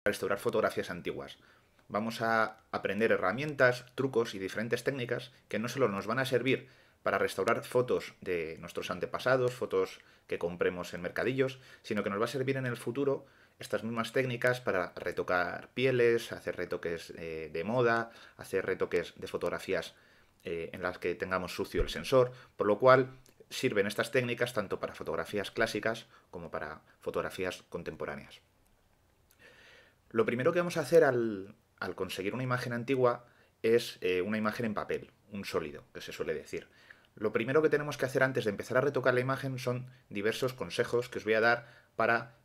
restaurar fotografías antiguas. Vamos a aprender herramientas, trucos y diferentes técnicas que no solo nos van a servir para restaurar fotos de nuestros antepasados, fotos que compremos en mercadillos, sino que nos va a servir en el futuro estas mismas técnicas para retocar pieles, hacer retoques de moda, hacer retoques de fotografías en las que tengamos sucio el sensor, por lo cual sirven estas técnicas tanto para fotografías clásicas como para fotografías contemporáneas. Lo primero que vamos a hacer al conseguir una imagen antigua es una imagen en papel, un sólido, que se suele decir. Lo primero que tenemos que hacer antes de empezar a retocar la imagen son diversos consejos que os voy a dar para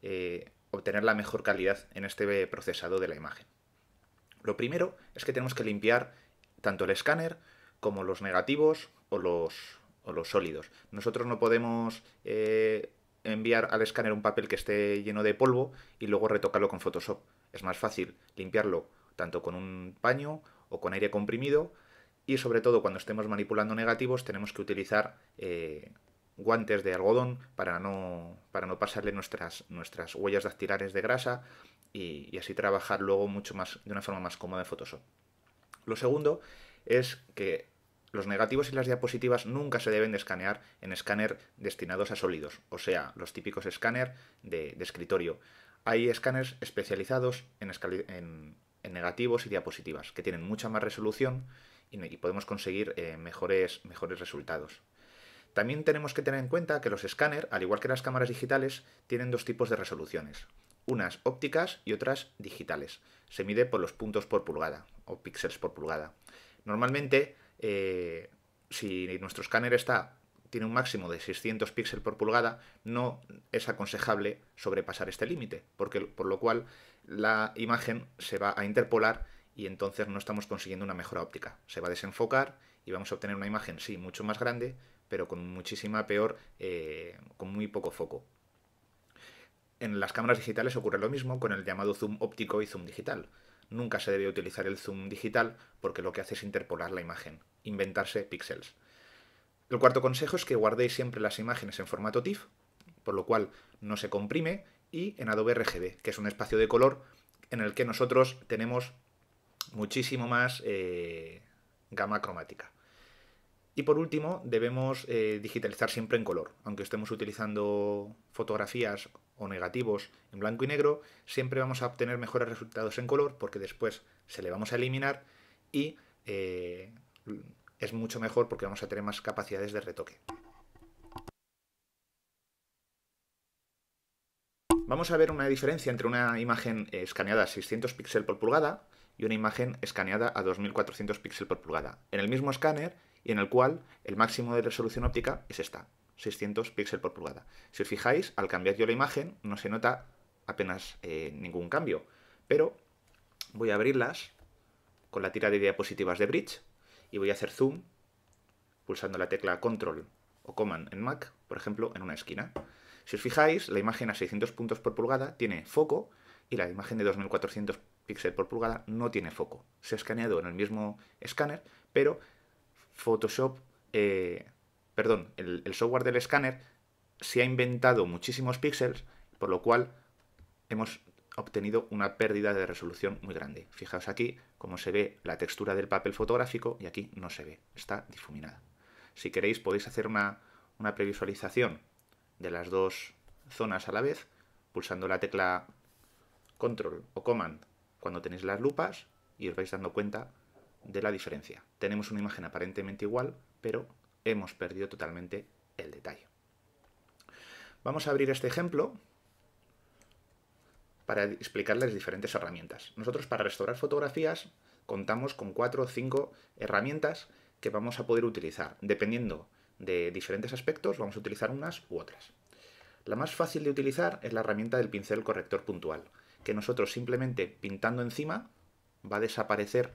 obtener la mejor calidad en este procesado de la imagen. Lo primero es que tenemos que limpiar tanto el escáner como los negativos o los sólidos. Nosotros no podemos enviar al escáner un papel que esté lleno de polvo y luego retocarlo con Photoshop. Es más fácil limpiarlo tanto con un paño o con aire comprimido, y sobre todo cuando estemos manipulando negativos tenemos que utilizar guantes de algodón para no pasarle nuestras huellas dactilares de grasa y así trabajar luego mucho más, de una forma más cómoda en Photoshop. Lo segundo es que los negativos y las diapositivas nunca se deben de escanear en escáner destinados a sólidos, o sea, los típicos escáner de escritorio. Hay escáneres especializados en negativos y diapositivas, que tienen mucha más resolución y podemos conseguir mejores resultados. También tenemos que tener en cuenta que los escáneres, al igual que las cámaras digitales, tienen dos tipos de resoluciones. Unas ópticas y otras digitales. Se mide por los puntos por pulgada o píxeles por pulgada. Normalmente, si nuestro escáner tiene un máximo de 600 píxeles por pulgada, no es aconsejable sobrepasar este límite, por lo cual la imagen se va a interpolar y entonces no estamos consiguiendo una mejora óptica. Se va a desenfocar y vamos a obtener una imagen, sí, mucho más grande, pero con muchísima peor, con muy poco foco. En las cámaras digitales ocurre lo mismo con el llamado zoom óptico y zoom digital. Nunca se debe utilizar el zoom digital porque lo que hace es interpolar la imagen, inventarse píxeles. El cuarto consejo es que guardéis siempre las imágenes en formato TIFF, por lo cual no se comprime, y en Adobe RGB, que es un espacio de color en el que nosotros tenemos muchísimo más gama cromática. Y por último, debemos digitalizar siempre en color. Aunque estemos utilizando fotografías o negativos en blanco y negro, siempre vamos a obtener mejores resultados en color porque después se le vamos a eliminar y es mucho mejor porque vamos a tener más capacidades de retoque. Vamos a ver una diferencia entre una imagen escaneada a 600 píxeles por pulgada y una imagen escaneada a 2400 píxeles por pulgada. En el mismo escáner y en el cual el máximo de resolución óptica es esta, 600 píxeles por pulgada. Si os fijáis, al cambiar yo la imagen no se nota apenas ningún cambio, pero voy a abrirlas con la tira de diapositivas de Bridge y voy a hacer zoom pulsando la tecla Control o Command en Mac, por ejemplo, en una esquina. Si os fijáis, la imagen a 600 puntos por pulgada tiene foco y la imagen de 2400 píxeles por pulgada no tiene foco. Se ha escaneado en el mismo escáner, pero Photoshop, el software del escáner se ha inventado muchísimos píxeles, por lo cual hemos obtenido una pérdida de resolución muy grande. Fijaos aquí cómo se ve la textura del papel fotográfico y aquí no se ve, está difuminada. Si queréis podéis hacer una previsualización de las dos zonas a la vez, pulsando la tecla Control o Command cuando tenéis las lupas y os vais dando cuenta de la diferencia. Tenemos una imagen aparentemente igual, pero hemos perdido totalmente el detalle. Vamos a abrir este ejemplo para explicarles diferentes herramientas. Nosotros para restaurar fotografías contamos con 4 o 5 herramientas que vamos a poder utilizar. Dependiendo de diferentes aspectos, vamos a utilizar unas u otras. La más fácil de utilizar es la herramienta del pincel corrector puntual, que nosotros simplemente pintando encima va a desaparecer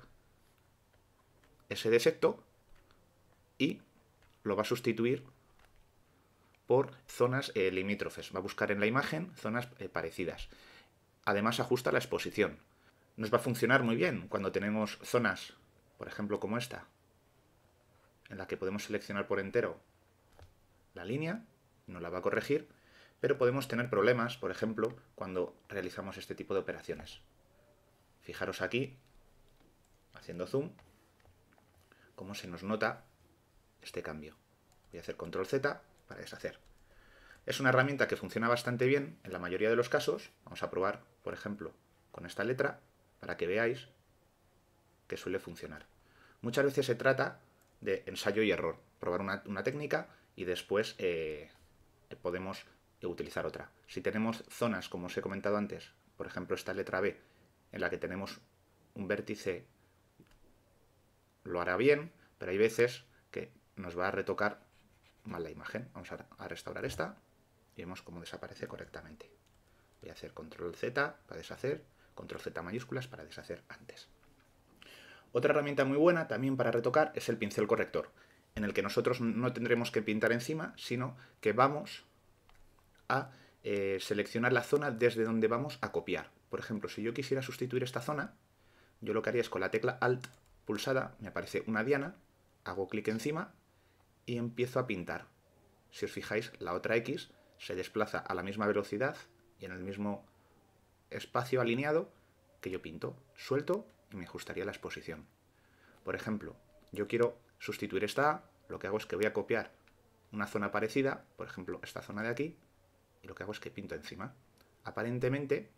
ese defecto y lo va a sustituir por zonas limítrofes. Va a buscar en la imagen zonas parecidas. Además ajusta la exposición. Nos va a funcionar muy bien cuando tenemos zonas, por ejemplo como esta, en la que podemos seleccionar por entero la línea, nos la va a corregir, pero podemos tener problemas, por ejemplo, cuando realizamos este tipo de operaciones. Fijaros aquí, haciendo zoom, cómo se nos nota este cambio. Voy a hacer control Z para deshacer. Es una herramienta que funciona bastante bien en la mayoría de los casos. Vamos a probar, por ejemplo, con esta letra, para que veáis que suele funcionar. Muchas veces se trata de ensayo y error. Probar una técnica y después podemos utilizar otra. Si tenemos zonas, como os he comentado antes, por ejemplo esta letra B, en la que tenemos un vértice, lo hará bien, pero hay veces que nos va a retocar mal la imagen. Vamos a restaurar esta y vemos cómo desaparece correctamente. Voy a hacer control Z para deshacer, control Z mayúsculas para deshacer antes. Otra herramienta muy buena también para retocar es el pincel corrector, en el que nosotros no tendremos que pintar encima, sino que vamos a seleccionar la zona desde donde vamos a copiar. Por ejemplo, si yo quisiera sustituir esta zona, yo lo que haría es con la tecla Alt pulsada, me aparece una diana, hago clic encima y empiezo a pintar. Si os fijáis, la otra X se desplaza a la misma velocidad y en el mismo espacio alineado que yo pinto. Suelto y me ajustaría la exposición. Por ejemplo, yo quiero sustituir esta A, lo que hago es que voy a copiar una zona parecida, por ejemplo, esta zona de aquí, y lo que hago es que pinto encima. Aparentemente,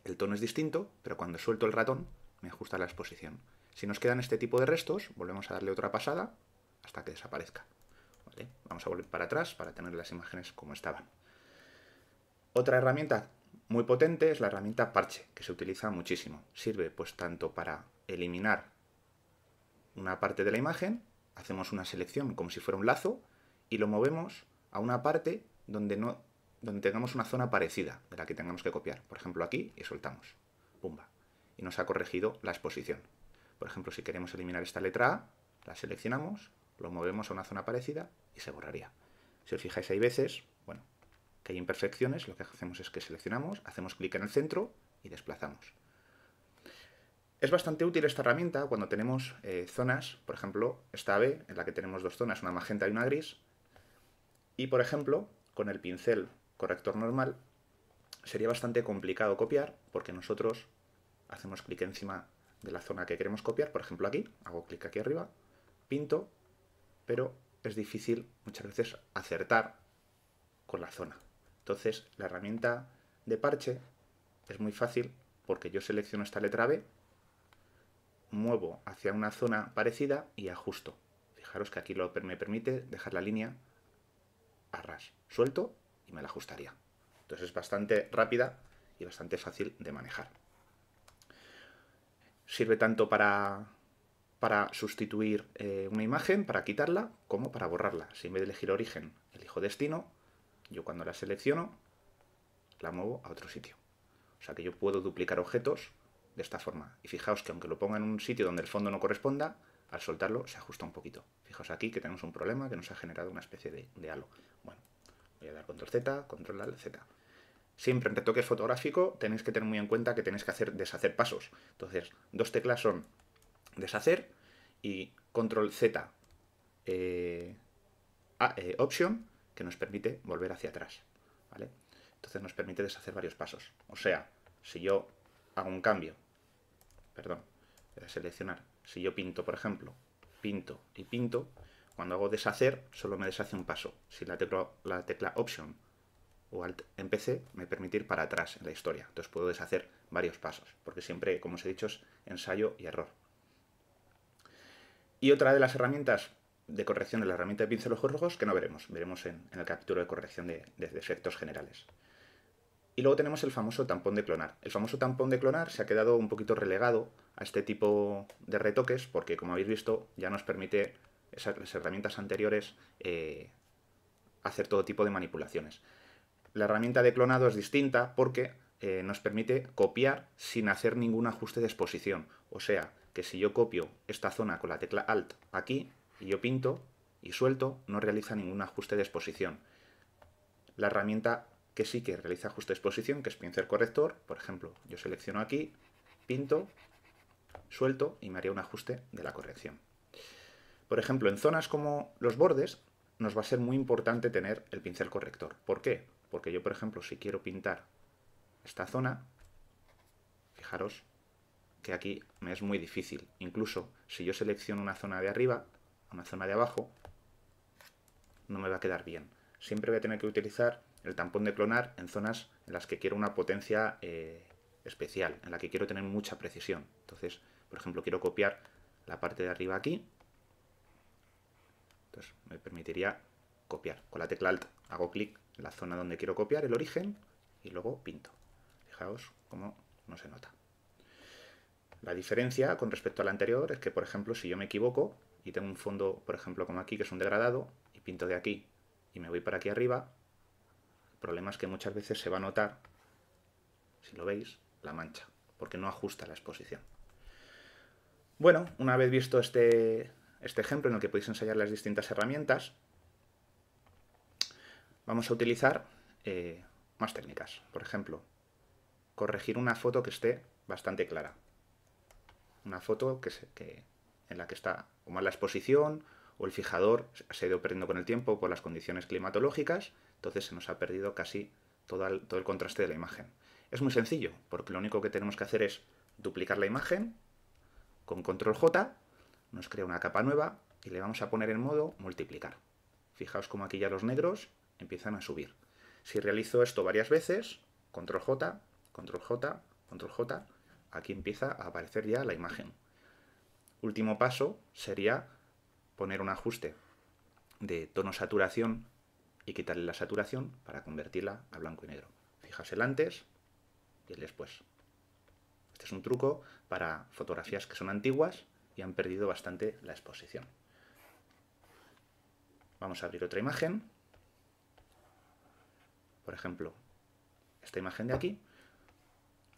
el tono es distinto, pero cuando suelto el ratón, me ajusta la exposición. Si nos quedan este tipo de restos, volvemos a darle otra pasada hasta que desaparezca. ¿Vale? Vamos a volver para atrás para tener las imágenes como estaban. Otra herramienta muy potente es la herramienta parche, que se utiliza muchísimo. Sirve pues tanto para eliminar una parte de la imagen, hacemos una selección como si fuera un lazo y lo movemos a una parte donde tengamos una zona parecida de la que tengamos que copiar. Por ejemplo aquí y soltamos. Pumba. Y nos ha corregido la exposición. Por ejemplo, si queremos eliminar esta letra A, la seleccionamos, lo movemos a una zona parecida y se borraría. Si os fijáis, hay veces, bueno, que hay imperfecciones, lo que hacemos es que seleccionamos, hacemos clic en el centro y desplazamos. Es bastante útil esta herramienta cuando tenemos zonas, por ejemplo, esta B, en la que tenemos dos zonas, una magenta y una gris, y por ejemplo, con el pincel corrector normal, sería bastante complicado copiar, porque nosotros hacemos clic encima de la zona que queremos copiar, por ejemplo aquí, hago clic aquí arriba, pinto, pero es difícil muchas veces acertar con la zona. Entonces, la herramienta de parche es muy fácil porque yo selecciono esta letra B, muevo hacia una zona parecida y ajusto. Fijaros que aquí me permite dejar la línea a ras. Suelto y me la ajustaría. Entonces es bastante rápida y bastante fácil de manejar. Sirve tanto para sustituir una imagen, para quitarla, como para borrarla. Si en vez de elegir origen, elijo destino, yo cuando la selecciono, la muevo a otro sitio. O sea que yo puedo duplicar objetos de esta forma. Y fijaos que aunque lo ponga en un sitio donde el fondo no corresponda, al soltarlo se ajusta un poquito. Fijaos aquí que tenemos un problema que nos ha generado una especie de halo. Bueno, voy a dar control Z, control Alt Z. Siempre en retoque fotográfico tenéis que tener muy en cuenta que tenéis que deshacer pasos. Entonces, dos teclas son deshacer y control Z option, que nos permite volver hacia atrás. ¿Vale? Entonces nos permite deshacer varios pasos. O sea, si yo hago un cambio, perdón, voy a seleccionar, si yo pinto, por ejemplo, pinto y pinto, cuando hago deshacer, solo me deshace un paso. Si la tecla Option o Alt en PC me permite ir para atrás en la historia. Entonces puedo deshacer varios pasos, porque siempre, como os he dicho, es ensayo y error. Y otra de las herramientas de corrección es la herramienta de pinceles rojos, que no veremos. Veremos en el capítulo de corrección de efectos generales. Y luego tenemos el famoso tampón de clonar. El famoso tampón de clonar se ha quedado un poquito relegado a este tipo de retoques porque, como habéis visto, ya nos permite las herramientas anteriores hacer todo tipo de manipulaciones. La herramienta de clonado es distinta porque nos permite copiar sin hacer ningún ajuste de exposición. O sea, que si yo copio esta zona con la tecla Alt aquí y yo pinto y suelto, no realiza ningún ajuste de exposición. La herramienta que sí que realiza ajuste de exposición, que es pincel corrector, por ejemplo, yo selecciono aquí, pinto, suelto y me haría un ajuste de la corrección. Por ejemplo, en zonas como los bordes, nos va a ser muy importante tener el pincel corrector. ¿Por qué? Porque yo, por ejemplo, si quiero pintar esta zona, fijaros que aquí me es muy difícil. Incluso si yo selecciono una zona de arriba, una zona de abajo, no me va a quedar bien. Siempre voy a tener que utilizar el tampón de clonar en zonas en las que quiero una potencia especial, en la que quiero tener mucha precisión. Entonces, por ejemplo, quiero copiar la parte de arriba aquí. Entonces, me permitiría copiar. Con la tecla Alt hago clic en la zona donde quiero copiar, el origen, y luego pinto. Fijaos cómo no se nota. La diferencia con respecto al anterior es que, por ejemplo, si yo me equivoco y tengo un fondo, por ejemplo, como aquí, que es un degradado, y pinto de aquí y me voy para aquí arriba, el problema es que muchas veces se va a notar, si lo veis, la mancha, porque no ajusta la exposición. Bueno, una vez visto este ejemplo en el que podéis ensayar las distintas herramientas, vamos a utilizar más técnicas. Por ejemplo, corregir una foto que esté bastante clara. Una foto en la que está o mal la exposición o el fijador se ha ido perdiendo con el tiempo por las condiciones climatológicas, entonces se nos ha perdido casi todo el contraste de la imagen. Es muy sencillo, porque lo único que tenemos que hacer es duplicar la imagen, con control J, nos crea una capa nueva y le vamos a poner en modo multiplicar. Fijaos cómo aquí ya los negros empiezan a subir. Si realizo esto varias veces, control J, control J, control J, aquí empieza a aparecer ya la imagen. Último paso sería poner un ajuste de tono saturación y quitarle la saturación para convertirla a blanco y negro. Fijaos el antes y el después. Este es un truco para fotografías que son antiguas y han perdido bastante la exposición. Vamos a abrir otra imagen. Por ejemplo, esta imagen de aquí.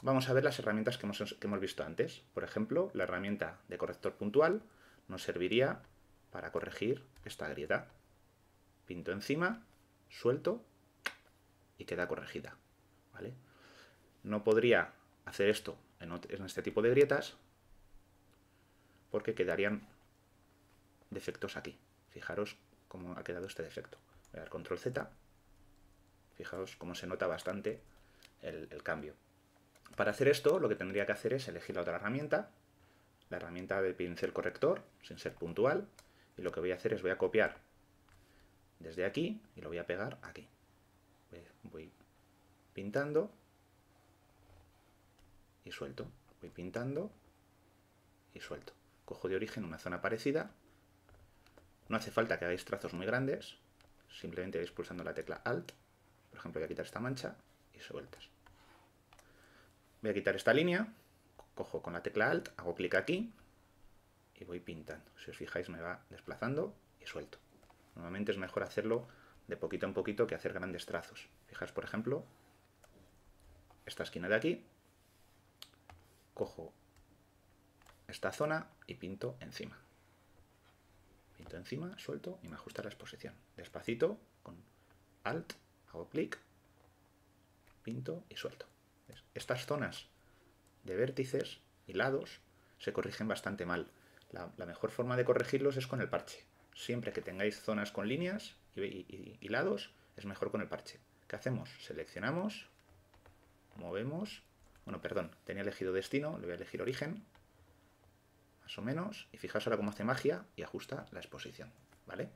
Vamos a ver las herramientas que hemos visto antes. Por ejemplo, la herramienta de corrector puntual nos serviría para corregir esta grieta. Pinto encima, suelto y queda corregida. ¿Vale? No podría hacer esto en este tipo de grietas porque quedarían defectos aquí. Fijaros cómo ha quedado este defecto. Voy a dar control Z. Fijaos cómo se nota bastante el cambio. Para hacer esto, lo que tendría que hacer es elegir la otra herramienta, la herramienta de pincel corrector, sin ser puntual, y lo que voy a hacer es voy a copiar desde aquí y lo voy a pegar aquí. Voy pintando y suelto. Voy pintando y suelto. Cojo de origen una zona parecida. No hace falta que hagáis trazos muy grandes, simplemente vais pulsando la tecla Alt. Por ejemplo, voy a quitar esta mancha y sueltas. Voy a quitar esta línea, cojo con la tecla Alt, hago clic aquí y voy pintando. Si os fijáis me va desplazando y suelto. Normalmente es mejor hacerlo de poquito en poquito que hacer grandes trazos. Fijaos, por ejemplo, esta esquina de aquí, cojo esta zona y pinto encima. Pinto encima, suelto y me ajusta la exposición. Despacito, con Alt, hago clic, pinto y suelto. ¿Ves? Estas zonas de vértices y lados se corrigen bastante mal. La mejor forma de corregirlos es con el parche. Siempre que tengáis zonas con líneas y lados, es mejor con el parche. ¿Qué hacemos? Seleccionamos, movemos. Bueno, perdón, tenía elegido destino, le voy a elegir origen, más o menos, y fijaos ahora cómo hace magia y ajusta la exposición, ¿vale?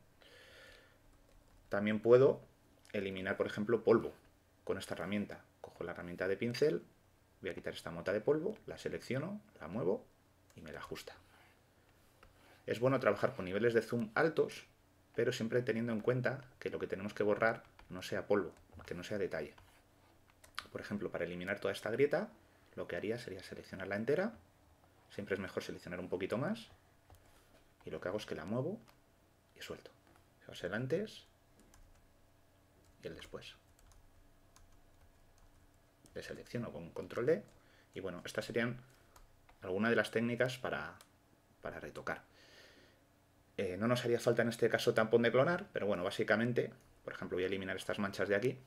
También puedo eliminar, por ejemplo, polvo con esta herramienta. Cojo la herramienta de pincel, voy a quitar esta mota de polvo, la selecciono, la muevo y me la ajusta. Es bueno trabajar con niveles de zoom altos, pero siempre teniendo en cuenta que lo que tenemos que borrar no sea polvo, que no sea detalle. Por ejemplo, para eliminar toda esta grieta, lo que haría sería seleccionarla entera. Siempre es mejor seleccionar un poquito más. Y lo que hago es que la muevo y suelto. Fijaos el antes y el después. Le selecciono con control D. Y bueno, estas serían algunas de las técnicas para retocar. No nos haría falta en este caso tampón de clonar, pero bueno, básicamente, por ejemplo, voy a eliminar estas manchas de aquí.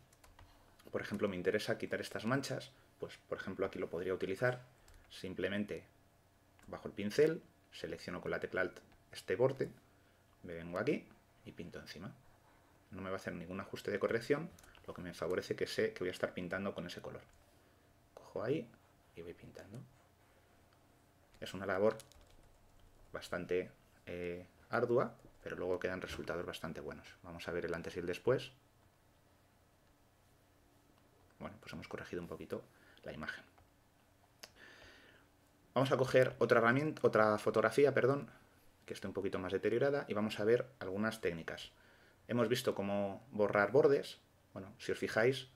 Por ejemplo, me interesa quitar estas manchas, pues por ejemplo aquí lo podría utilizar. Simplemente bajo el pincel, selecciono con la tecla Alt este borde, me vengo aquí y pinto encima. No me va a hacer ningún ajuste de corrección, lo que me favorece que sé que voy a estar pintando con ese color. Cojo ahí y voy pintando. Es una labor bastante ardua, pero luego quedan resultados bastante buenos. Vamos a ver el antes y el después. Bueno, pues hemos corregido un poquito la imagen. Vamos a coger otra herramienta, otra fotografía, perdón, que esté un poquito más deteriorada, y vamos a ver algunas técnicas. Hemos visto cómo borrar bordes. Bueno, si os fijáis,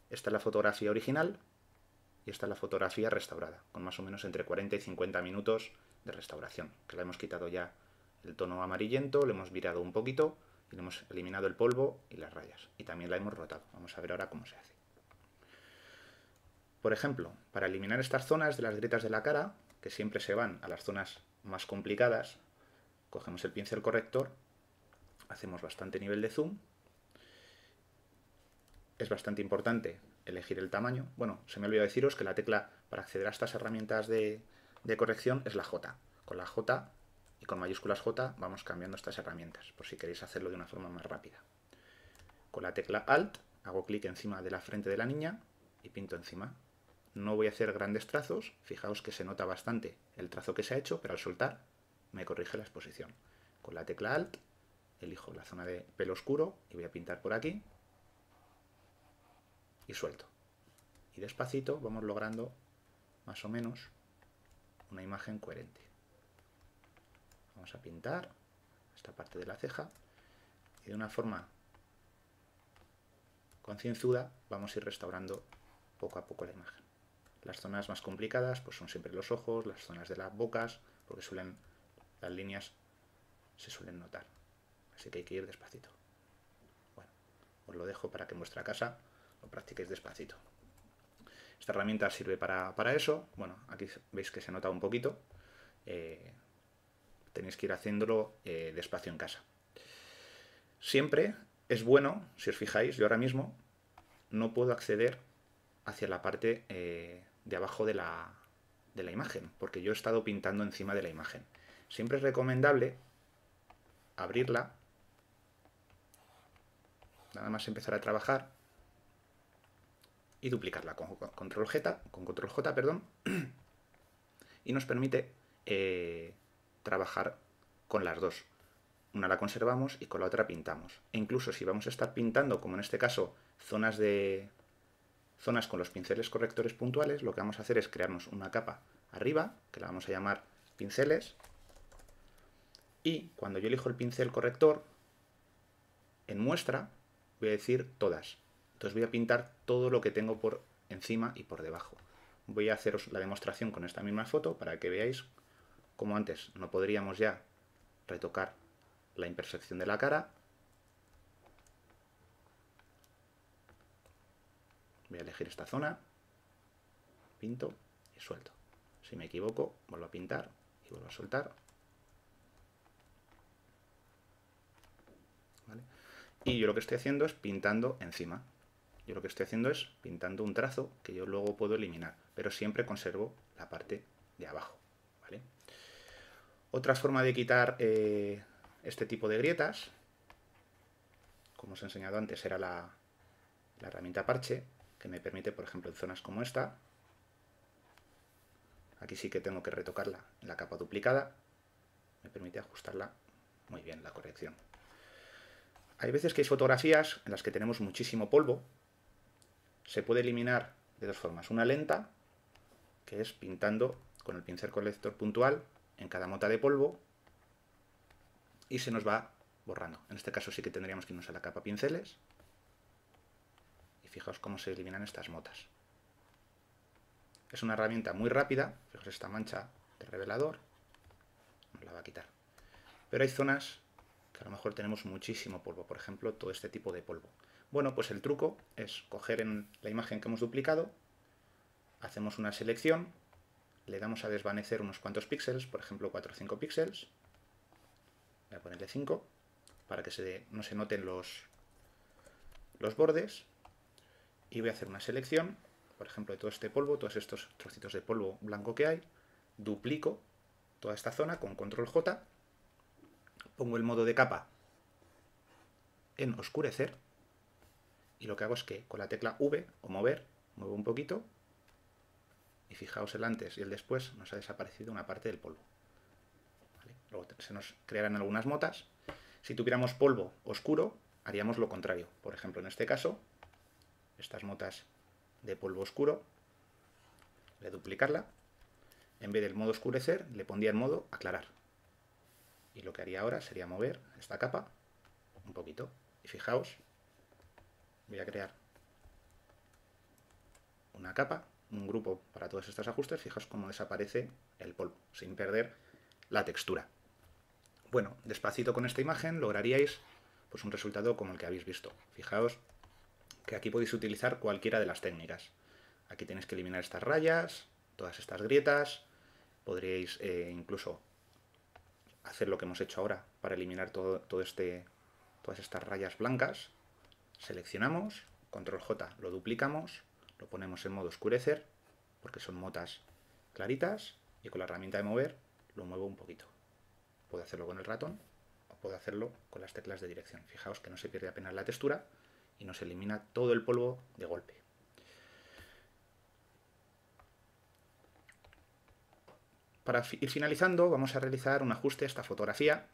esta es la fotografía original y esta es la fotografía restaurada, con más o menos entre 40 y 50 minutos de restauración, que le hemos quitado ya el tono amarillento, le hemos virado un poquito y le hemos eliminado el polvo y las rayas. Y también la hemos rotado. Vamos a ver ahora cómo se hace. Por ejemplo, para eliminar estas zonas de las grietas de la cara, que siempre se van a las zonas más complicadas, cogemos el pincel corrector, hacemos bastante nivel de zoom. Es bastante importante elegir el tamaño. Bueno, se me olvidó deciros que la tecla para acceder a estas herramientas de corrección es la J. Con la J y con mayúsculas J vamos cambiando estas herramientas, por si queréis hacerlo de una forma más rápida. Con la tecla Alt hago clic encima de la frente de la niña y pinto encima. No voy a hacer grandes trazos, fijaos que se nota bastante el trazo que se ha hecho, pero al soltar me corrige la exposición. Con la tecla Alt elijo la zona de pelo oscuro y voy a pintar por aquí y suelto. Y despacito vamos logrando más o menos una imagen coherente. Vamos a pintar esta parte de la ceja y de una forma concienzuda vamos a ir restaurando poco a poco la imagen. Las zonas más complicadas pues son siempre los ojos, las zonas de las bocas, porque las líneas se suelen notar. Así que hay que ir despacito. Bueno, os lo dejo para que en vuestra casa lo practiquéis despacito. Esta herramienta sirve para eso. Bueno, aquí veis que se nota un poquito. Tenéis que ir haciéndolo despacio en casa. Siempre es bueno, si os fijáis, yo ahora mismo no puedo acceder hacia la parte de abajo de la imagen, porque yo he estado pintando encima de la imagen. Siempre es recomendable abrirla, nada más empezar a trabajar, y duplicarla con control J, perdón, y nos permite trabajar con las dos. Una la conservamos y con la otra pintamos. E incluso si vamos a estar pintando, como en este caso, zonas con los pinceles correctores puntuales, lo que vamos a hacer es crearnos una capa arriba, que la vamos a llamar pinceles, y cuando yo elijo el pincel corrector, en muestra voy a decir todas. Entonces voy a pintar todo lo que tengo por encima y por debajo. Voy a haceros la demostración con esta misma foto para que veáis cómo antes no podríamos ya retocar la imperfección de la cara. Voy a elegir esta zona, pinto y suelto. Si me equivoco, vuelvo a pintar y vuelvo a soltar. ¿Vale? Y yo lo que estoy haciendo es pintando encima. Yo lo que estoy haciendo es pintando un trazo que yo luego puedo eliminar, pero siempre conservo la parte de abajo. ¿Vale? Otra forma de quitar este tipo de grietas, como os he enseñado antes, era la herramienta parche, que me permite, por ejemplo, en zonas como esta, aquí sí que tengo que retocarla en la capa duplicada, me permite ajustarla muy bien, la corrección. Hay veces que hay fotografías en las que tenemos muchísimo polvo. Se puede eliminar de dos formas. Una lenta, que es pintando con el pincel corrector puntual en cada mota de polvo, y se nos va borrando. En este caso sí que tendríamos que irnos a la capa pinceles, y fijaos cómo se eliminan estas motas. Es una herramienta muy rápida. Fijaos esta mancha de revelador, nos la va a quitar. Pero hay zonas que a lo mejor tenemos muchísimo polvo, por ejemplo, todo este tipo de polvo. Bueno, pues el truco es coger en la imagen que hemos duplicado, hacemos una selección, le damos a desvanecer unos cuantos píxeles, por ejemplo 4 o 5 píxeles, voy a ponerle 5, para que no se noten los bordes, y voy a hacer una selección, por ejemplo, de todo este polvo, todos estos trocitos de polvo blanco que hay, duplico toda esta zona con control J, pongo el modo de capa en oscurecer, y lo que hago es que con la tecla V o mover, muevo un poquito, y y fijaos el antes y el después, nos ha desaparecido una parte del polvo. ¿Vale? Luego se nos crearán algunas motas. Si tuviéramos polvo oscuro, haríamos lo contrario. Por ejemplo, en este caso, estas motas de polvo oscuro, le duplicarla, en vez del modo oscurecer, le pondría en modo aclarar. Y lo que haría ahora sería mover esta capa un poquito. Y fijaos, voy a crear una capa, un grupo para todos estos ajustes. Fijaos cómo desaparece el polvo, sin perder la textura. Bueno, despacito con esta imagen lograríais pues un resultado como el que habéis visto. Fijaos que aquí podéis utilizar cualquiera de las técnicas. Aquí tenéis que eliminar estas rayas, todas estas grietas. Podríais incluso hacer lo que hemos hecho ahora para eliminar todas estas rayas blancas. Seleccionamos, control J, lo duplicamos, lo ponemos en modo oscurecer, porque son motas claritas, y con la herramienta de mover lo muevo un poquito. Puedo hacerlo con el ratón o puedo hacerlo con las teclas de dirección. Fijaos que no se pierde apenas la textura y no se elimina todo el polvo de golpe. Para ir finalizando, vamos a realizar un ajuste a esta fotografía.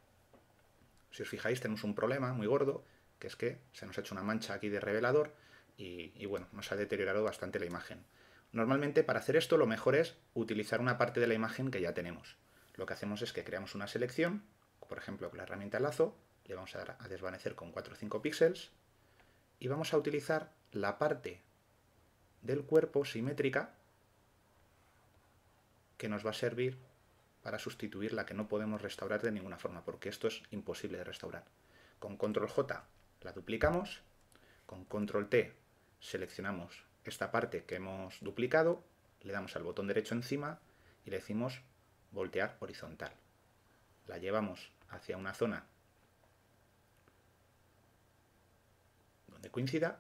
Si os fijáis, tenemos un problema muy gordo, que es que se nos ha hecho una mancha aquí de revelador y bueno, nos ha deteriorado bastante la imagen. Normalmente, para hacer esto, lo mejor es utilizar una parte de la imagen que ya tenemos. Lo que hacemos es que creamos una selección, por ejemplo, con la herramienta lazo, le vamos a dar a desvanecer con 4 o 5 píxeles y vamos a utilizar la parte del cuerpo simétrica que nos va a servir para sustituir la que no podemos restaurar de ninguna forma, porque esto es imposible de restaurar. Con control J la duplicamos, con control T seleccionamos esta parte que hemos duplicado, le damos al botón derecho encima y le decimos voltear horizontal. La llevamos hacia una zona donde coincida.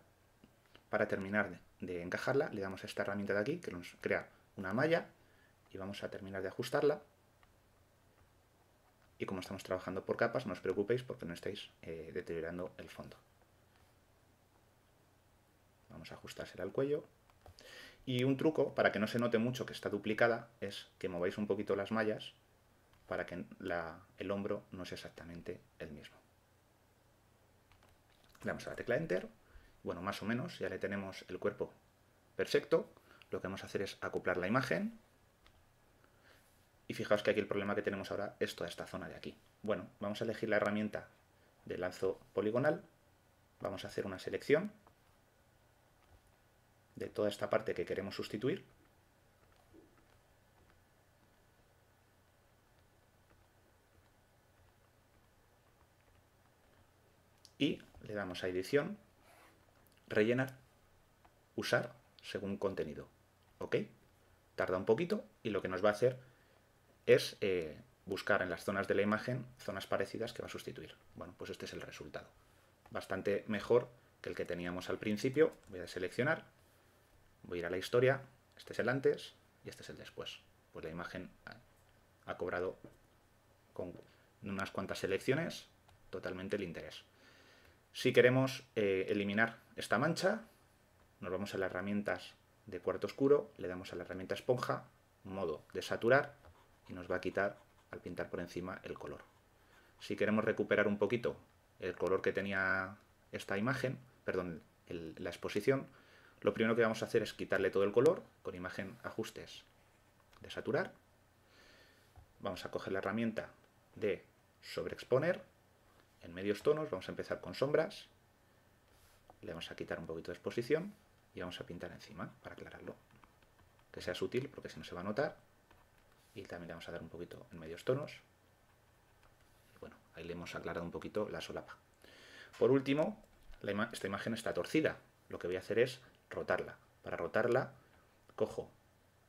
Para terminar de encajarla, le damos a esta herramienta de aquí, que nos crea una malla, y vamos a terminar de ajustarla. Y como estamos trabajando por capas, no os preocupéis porque no estáis deteriorando el fondo. Vamos a ajustársela al cuello. Y un truco, para que no se note mucho que está duplicada, es que mováis un poquito las mallas para que el hombro no sea exactamente el mismo. Le damos a la tecla Enter. Bueno, más o menos, ya le tenemos el cuerpo perfecto. Lo que vamos a hacer es acoplar la imagen. Y fijaos que aquí el problema que tenemos ahora es toda esta zona de aquí. Bueno, vamos a elegir la herramienta de lazo poligonal. Vamos a hacer una selección de toda esta parte que queremos sustituir. Y le damos a edición, rellenar, usar según contenido. ¿Ok? Tarda un poquito y lo que nos va a hacer es buscar en las zonas de la imagen zonas parecidas que va a sustituir. Bueno, pues este es el resultado. Bastante mejor que el que teníamos al principio. Voy a seleccionar, voy a ir a la historia, este es el antes y este es el después. Pues la imagen ha cobrado con unas cuantas selecciones totalmente el interés. Si queremos eliminar esta mancha, nos vamos a las herramientas de cuarto oscuro, le damos a la herramienta esponja, modo de saturar, y nos va a quitar al pintar por encima el color. Si queremos recuperar un poquito el color que tenía esta imagen, perdón, la exposición, lo primero que vamos a hacer es quitarle todo el color con imagen ajustes de saturar. Vamos a coger la herramienta de sobreexponer. En medios tonos vamos a empezar con sombras. Le vamos a quitar un poquito de exposición y vamos a pintar encima para aclararlo. Que sea sutil porque si no se va a notar. Y también le vamos a dar un poquito en medios tonos. Y bueno, ahí le hemos aclarado un poquito la solapa. Por último, esta imagen está torcida. Lo que voy a hacer es rotarla. Para rotarla, cojo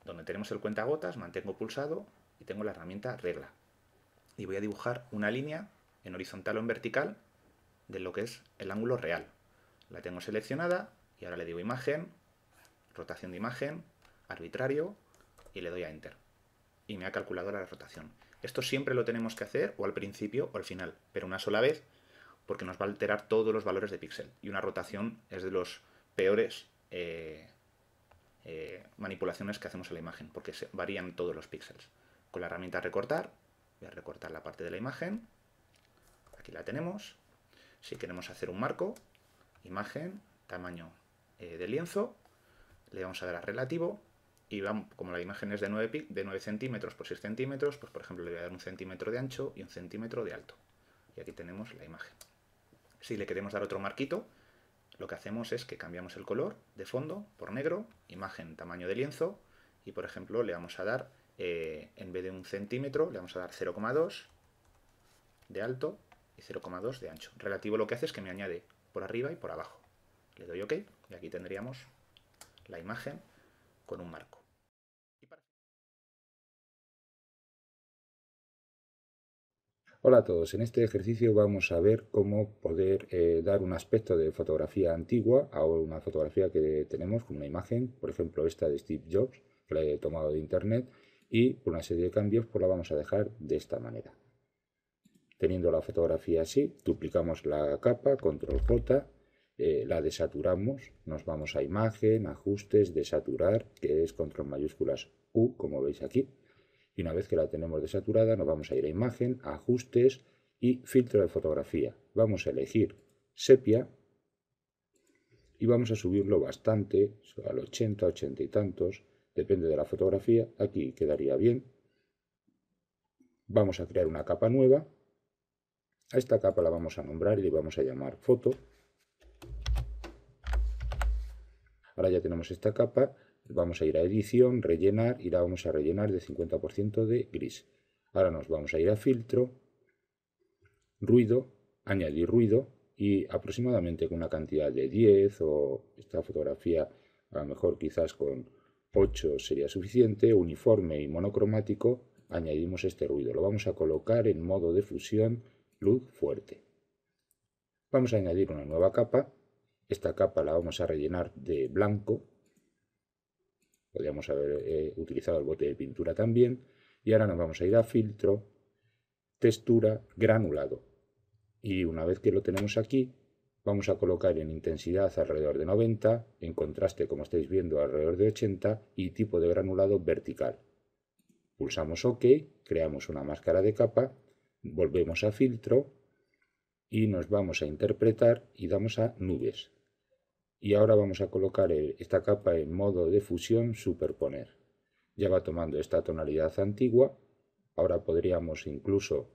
donde tenemos el cuentagotas, mantengo pulsado y tengo la herramienta regla. Y voy a dibujar una línea en horizontal o en vertical de lo que es el ángulo real. La tengo seleccionada y ahora le digo imagen, rotación de imagen, arbitrario y le doy a Enter. Y me ha calculado la rotación. Esto siempre lo tenemos que hacer o al principio o al final, pero una sola vez porque nos va a alterar todos los valores de píxel. Y una rotación es de los peores manipulaciones que hacemos en la imagen, porque varían todos los píxeles. Con la herramienta recortar, voy a recortar la parte de la imagen, aquí la tenemos. Si queremos hacer un marco, imagen, tamaño de lienzo, le vamos a dar a relativo, y vamos, como la imagen es de 9 centímetros por 6 centímetros, pues por ejemplo le voy a dar 1 centímetro de ancho y 1 centímetro de alto. Y aquí tenemos la imagen. Si le queremos dar otro marquito, lo que hacemos es que cambiamos el color de fondo por negro, imagen, tamaño de lienzo, y por ejemplo le vamos a dar, en vez de 1 centímetro, le vamos a dar 0,2 de alto y 0,2 de ancho. Relativo lo que hace es que me añade por arriba y por abajo. Le doy OK y aquí tendríamos la imagen con un marco. Hola a todos, en este ejercicio vamos a ver cómo poder dar un aspecto de fotografía antigua a una fotografía que tenemos con una imagen, por ejemplo esta de Steve Jobs, que la he tomado de internet, y por una serie de cambios pues la vamos a dejar de esta manera. Teniendo la fotografía así, duplicamos la capa, control J, la desaturamos, nos vamos a imagen, ajustes, desaturar, que es control mayúsculas U, como veis aquí. Y una vez que la tenemos desaturada, nos vamos a ir a imagen, ajustes y filtro de fotografía. Vamos a elegir sepia y vamos a subirlo bastante, al 80, 80 y tantos, depende de la fotografía. Aquí quedaría bien. Vamos a crear una capa nueva. A esta capa la vamos a nombrar y le vamos a llamar foto. Ahora ya tenemos esta capa. Vamos a ir a edición, rellenar y la vamos a rellenar de 50% de gris. Ahora nos vamos a ir a filtro, ruido, añadir ruido y aproximadamente con una cantidad de 10 o esta fotografía a lo mejor quizás con 8 sería suficiente, uniforme y monocromático, añadimos este ruido. Lo vamos a colocar en modo de fusión, luz fuerte. Vamos a añadir una nueva capa. Esta capa la vamos a rellenar de blanco. Podríamos haber utilizado el bote de pintura también. Y ahora nos vamos a ir a filtro, textura, granulado. Y una vez que lo tenemos aquí, vamos a colocar en intensidad alrededor de 90, en contraste, como estáis viendo, alrededor de 80 y tipo de granulado vertical. Pulsamos OK, creamos una máscara de capa, volvemos a filtro y nos vamos a interpretar y damos a nubes. Y ahora vamos a colocar esta capa en modo de fusión superponer. Ya va tomando esta tonalidad antigua. Ahora podríamos incluso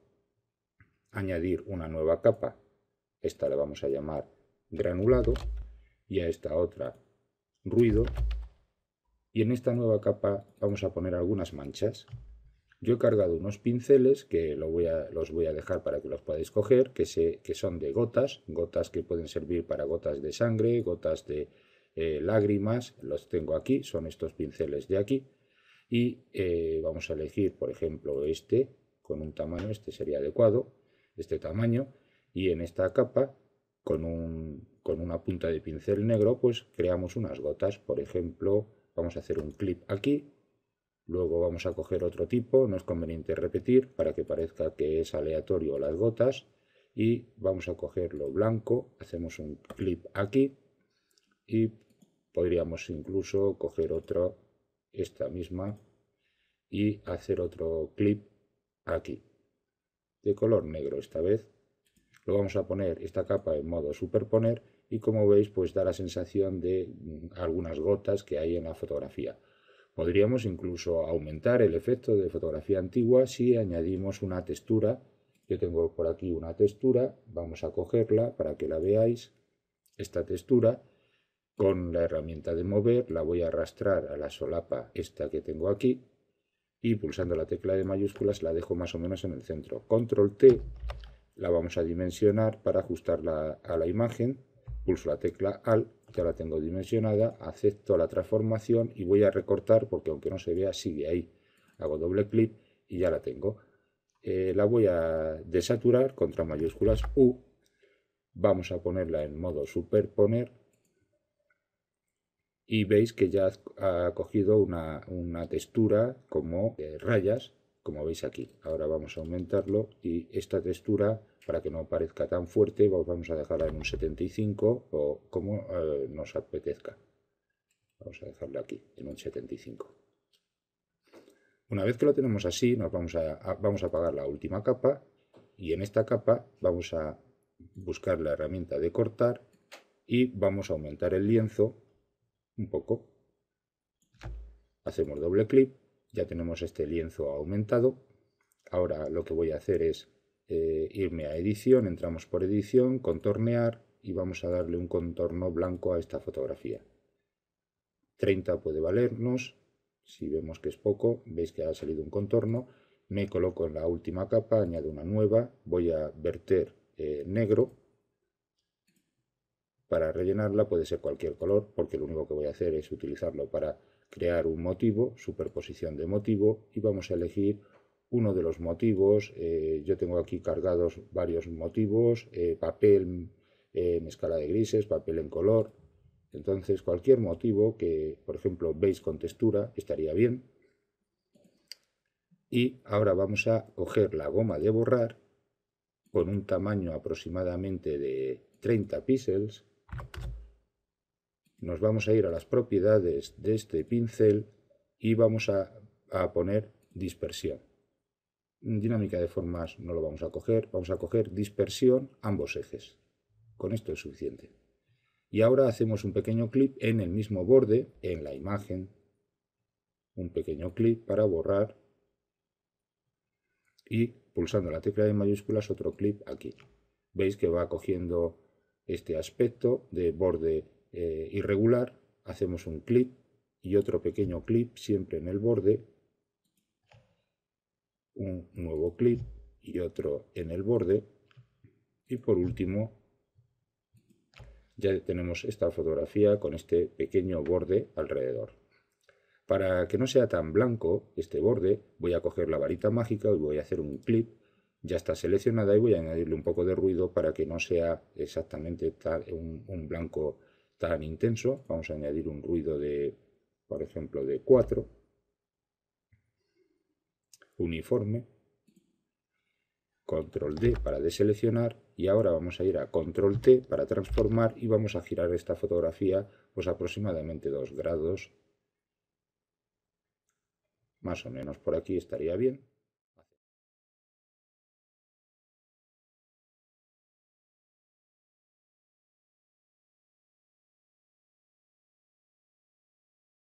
añadir una nueva capa. Esta la vamos a llamar granulado y a esta otra ruido. Y en esta nueva capa vamos a poner algunas manchas. Yo he cargado unos pinceles que los voy a dejar para que los podáis coger, que son de gotas, gotas que pueden servir para gotas de sangre, gotas de lágrimas. Los tengo aquí, son estos pinceles de aquí. Y vamos a elegir, por ejemplo, este con un tamaño, este sería adecuado, este tamaño. Y en esta capa, con una punta de pincel negro, pues creamos unas gotas. Por ejemplo, vamos a hacer un clip aquí. Luego vamos a coger otro tipo, no es conveniente repetir para que parezca que es aleatorio las gotas. Y vamos a coger lo blanco, hacemos un clip aquí y podríamos incluso coger esta misma y hacer otro clip aquí, de color negro esta vez. Lo vamos a poner esta capa en modo superponer y como veis pues da la sensación de algunas gotas que hay en la fotografía. Podríamos incluso aumentar el efecto de fotografía antigua si añadimos una textura. Yo tengo por aquí una textura, vamos a cogerla para que la veáis. Esta textura, con la herramienta de mover, la voy a arrastrar a la solapa esta que tengo aquí y pulsando la tecla de mayúsculas la dejo más o menos en el centro. Control T, la vamos a dimensionar para ajustarla a la imagen. Pulso la tecla Alt, ya la tengo dimensionada, acepto la transformación y voy a recortar porque aunque no se vea sigue ahí. Hago doble clic y ya la tengo. La voy a desaturar, contra mayúsculas U. Vamos a ponerla en modo superponer y veis que ya ha cogido una textura como rayas, como veis aquí. Ahora vamos a aumentarlo y esta textura, para que no parezca tan fuerte, vamos a dejarla en un 75 o como nos apetezca. Vamos a dejarlo aquí, en un 75. Una vez que lo tenemos así, vamos a apagar la última capa y en esta capa vamos a buscar la herramienta de cortar y vamos a aumentar el lienzo un poco. Hacemos doble clic, ya tenemos este lienzo aumentado. Ahora lo que voy a hacer es irme a edición, entramos por edición, contornear y vamos a darle un contorno blanco a esta fotografía. 30 puede valernos. Si vemos que es poco, veis que ha salido un contorno. Me coloco en la última capa, añado una nueva, voy a verter negro. Para rellenarla puede ser cualquier color, porque lo único que voy a hacer es utilizarlo para crear un motivo, superposición de motivo, y vamos a elegir uno de los motivos. Yo tengo aquí cargados varios motivos, papel en escala de grises, papel en color. Entonces cualquier motivo que, por ejemplo, veis con textura, estaría bien. Y ahora vamos a coger la goma de borrar con un tamaño aproximadamente de 30 píxeles. Nos vamos a ir a las propiedades de este pincel y vamos a poner dispersión. Dinámica de formas no lo vamos a coger dispersión ambos ejes. Con esto es suficiente. Y ahora hacemos un pequeño clip en el mismo borde, en la imagen. Un pequeño clip para borrar. Y pulsando la tecla de mayúsculas otro clip aquí. Veis que va cogiendo este aspecto de borde irregular. Hacemos un clip y otro pequeño clip siempre en el borde. Un nuevo clip y otro en el borde. Y por último, ya tenemos esta fotografía con este pequeño borde alrededor. Para que no sea tan blanco este borde, voy a coger la varita mágica y voy a hacer un clip. Ya está seleccionada y voy a añadirle un poco de ruido para que no sea exactamente un blanco tan intenso. Vamos a añadir un ruido de, por ejemplo, de 4. Uniforme. Control D para deseleccionar y ahora vamos a ir a Control T para transformar y vamos a girar esta fotografía pues aproximadamente 2 grados. Más o menos por aquí estaría bien.